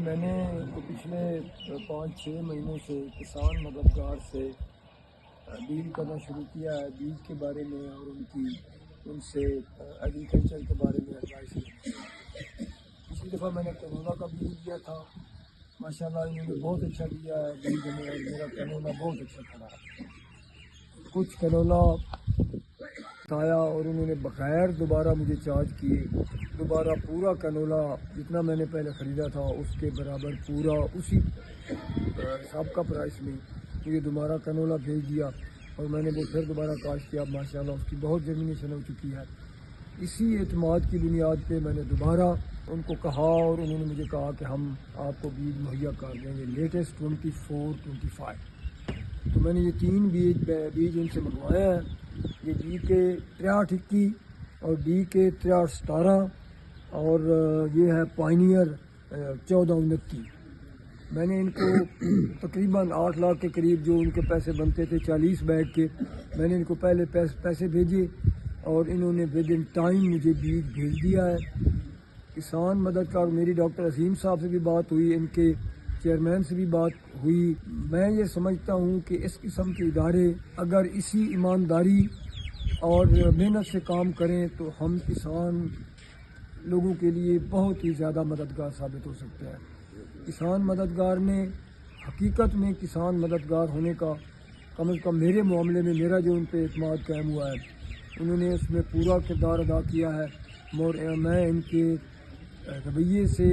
میں نے تو پچھلے 5-6 مہینوں سے کسان مددگار سے ڈیل کرنا شروع کیا ہے بیج کے بارے میں اور ان سے ایگریکلچر کے بارے میں ایڈوائس لینا۔ پچھلی دفعہ میں نے کنولا کا بیج لیا تھا، ماشاءاللہ انہوں نے بہت اچھا دیا ہے بیج ہمیں، اور میرا کنولا بہت اچھا کھڑا ہے۔ کچھ کنولا آیا اور انہوں نے بغیر دوبارہ مجھے چارج کیے دوبارہ پورا کنولا جتنا میں نے پہلے خریدا تھا اس کے برابر پورا اسی سابقہ پرائس میں مجھے دوبارہ کنولا بھیج دیا، اور میں نے وہ پھر دوبارہ کاشت کیا۔ ماشاءاللہ اس کی بہت جرمینیشن ہو چکی ہے۔ اسی اعتماد کی بنیاد پہ میں نے دوبارہ ان کو کہا اور انہوں نے مجھے کہا کہ ہم آپ کو بیج مہیا کر دیں گے لیٹسٹ 24-25۔ تو میں نے یہ 3 بیج ان سے منگوایا ہے، یہ DK 6321 اور DK 6317 اور یہ ہے پائنیئر 1429۔ میں نے ان کو تقریباً 8 لاکھ کے قریب جو ان کے پیسے بنتے تھے 40 بیگ کے، میں نے ان کو پہلے پیسے بھیجے اور انہوں نے ود ان ٹائم مجھے بیج بھیج دیا ہے۔ کسان مددگار میری ڈاکٹر عظیم صاحب سے بھی بات ہوئی، ان کے چیئرمین سے بھی بات ہوئی۔ میں یہ سمجھتا ہوں کہ اس قسم کے ادارے اگر اسی ایمانداری اور محنت سے کام کریں تو ہم کسان لوگوں کے لیے بہت ہی زیادہ مددگار ثابت ہو سکتے ہیں۔ کسان مددگار نے حقیقت میں کسان مددگار ہونے کا کم از کم میرے معاملے میں میرا جو ان پہ اعتماد قائم ہوا ہے، انہوں نے اس میں پورا کردار ادا کیا ہے۔ میں ان کے رویے سے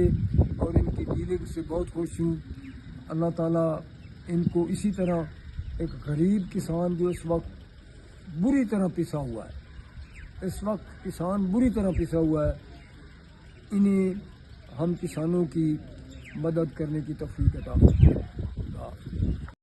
اور ان کی ڈیلنگ سے بہت خوش ہوں۔ اللہ تعالیٰ ان کو اسی طرح ایک غریب کسان جو اس وقت بری طرح پسا ہوا ہے، انہیں ہم کسانوں کی مدد کرنے کی توفیق عطا فرمائے۔